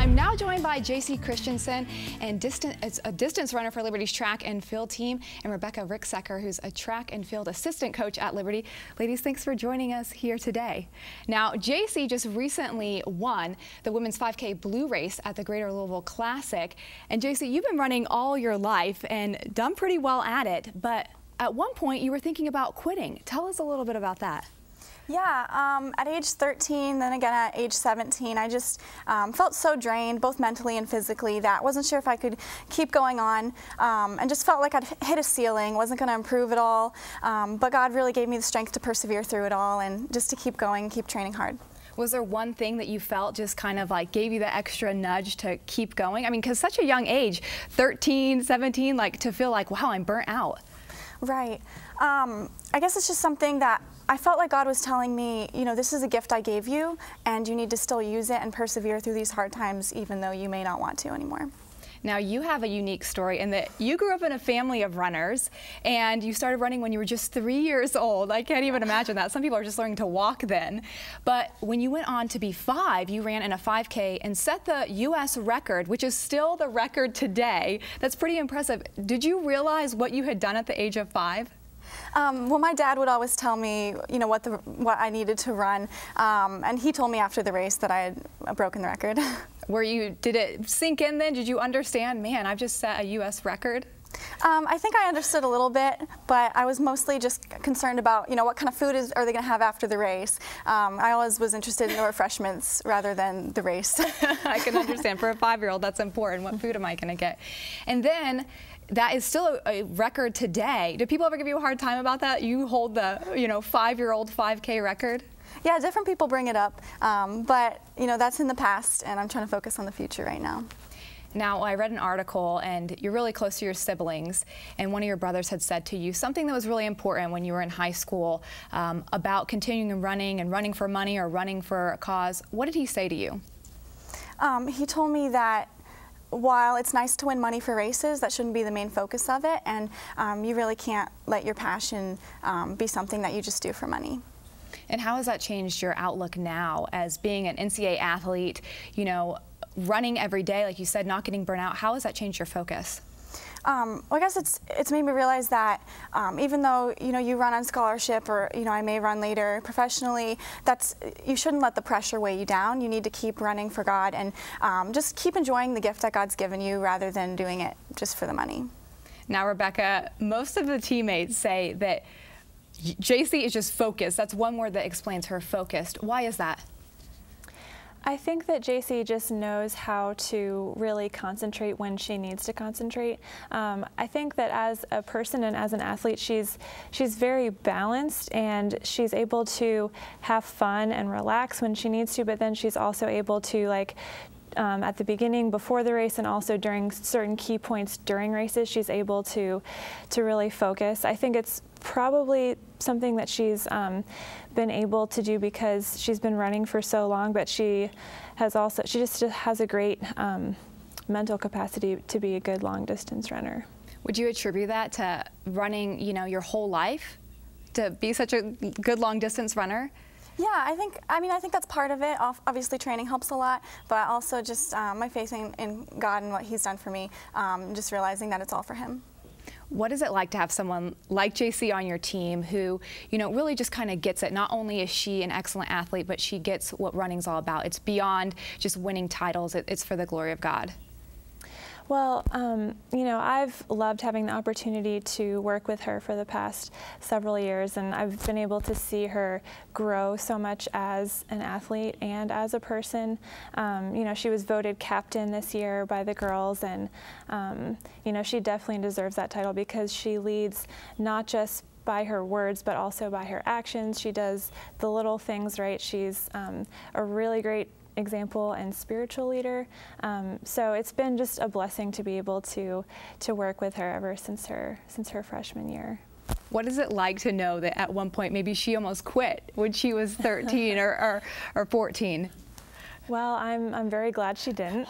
I'm now joined by Jacy Christiansen, and a distance runner for Liberty's track and field team, and Rebekah Ricksecker, who's a track and field assistant coach at Liberty. Ladies, thanks for joining us here today. Now, Jacy just recently won the women's 5K blue race at the Greater Louisville Classic. And Jacy, you've been running all your life and done pretty well at it, but at one point you were thinking about quitting. Tell us a little bit about that. Yeah, at age 13, then again at age 17, I just felt so drained, both mentally and physically, that I wasn't sure if I could keep going on, and just felt like I'd hit a ceiling, wasn't going to improve at all, but God really gave me the strength to persevere through it all and just to keep going, keep training hard. Was there one thing that you felt just kind of like gave you the extra nudge to keep going? I mean, because such a young age, 13, 17, like to feel like, wow, I'm burnt out. Right. I guess it's just something that I felt like God was telling me, you know, this is a gift I gave you, and you need to still use it and persevere through these hard times, even though you may not want to anymore. Now, you have a unique story in that you grew up in a family of runners, and you started running when you were just 3 years old. I can't even imagine that. Some people are just learning to walk then. But when you went on to be 5, you ran in a 5K and set the U.S. record, which is still the record today. That's pretty impressive. Did you realize what you had done at the age of 5? Well, my dad would always tell me, you know, what I needed to run, and he told me after the race that I had broken the record. Did it sink in then? Did you understand, man, I've just set a U.S. record? I think I understood a little bit, but I was mostly just concerned about, you know, what kind of food are they going to have after the race. I always was interested in the refreshments rather than the race. I can understand. For a 5-year-old, that's important. What food am I going to get? And then that is still a record today. Do people ever give you a hard time about that? You hold the, you know, 5-year-old 5K record? Yeah, different people bring it up, but, you know, that's in the past, and I'm trying to focus on the future right now. Now, I read an article, and you're really close to your siblings, and one of your brothers had said to you something that was really important when you were in high school about continuing and running for money or running for a cause. What did he say to you? He told me that while it's nice to win money for races, that shouldn't be the main focus of it, and you really can't let your passion be something that you just do for money. And how has that changed your outlook now as being an NCAA athlete, you know, running every day, like you said, not getting burnt out? How has that changed your focus? Well, I guess it's made me realize that even though, you know, you run on scholarship, or, you know, I may run later professionally, you shouldn't let the pressure weigh you down. You need to keep running for God and just keep enjoying the gift that God's given you rather than doing it just for the money. Now, Rebekah, most of the teammates say that Jacy is just focused. That's one word that explains her, focused. Why is that? I think that Jacy just knows how to really concentrate when she needs to concentrate. I think that as a person and as an athlete, she's very balanced, and she's able to have fun and relax when she needs to, but then she's also able to, like, at the beginning, before the race, and also during certain key points during races, she's able to really focus. I think it's probably something that she's been able to do because she's been running for so long, but she just has a great mental capacity to be a good long distance runner. Would you attribute that to running, you know, your whole life, to be such a good long distance runner? Yeah, I think that's part of it. Obviously, training helps a lot, but also just my faith in God and what He's done for me, just realizing that it's all for Him. What is it like to have someone like Jacy on your team who, you know, really just kind of gets it? Not only is she an excellent athlete, but she gets what running's all about. It's beyond just winning titles. It's for the glory of God. Well, you know, I've loved having the opportunity to work with her for the past several years, and I've been able to see her grow so much as an athlete and as a person. You know, she was voted captain this year by the girls, and, you know, she definitely deserves that title because she leads not just by her words, but also by her actions. She does the little things right. She's a really great example and spiritual leader. So it's been just a blessing to be able to work with her ever since her freshman year. What is it like to know that at one point maybe she almost quit when she was 13 or 14? Well, I'm very glad she didn't.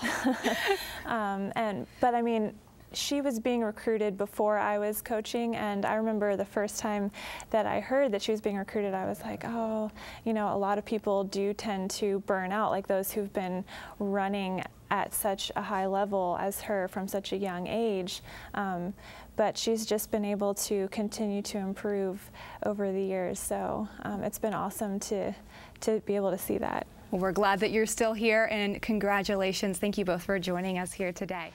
But I mean, she was being recruited before I was coaching, and I remember the first time that I heard that she was being recruited, I was like, oh, you know, a lot of people do tend to burn out, like those who've been running at such a high level as her from such a young age. But she's just been able to continue to improve over the years, so it's been awesome to be able to see that. Well, we're glad that you're still here, and congratulations. Thank you both for joining us here today.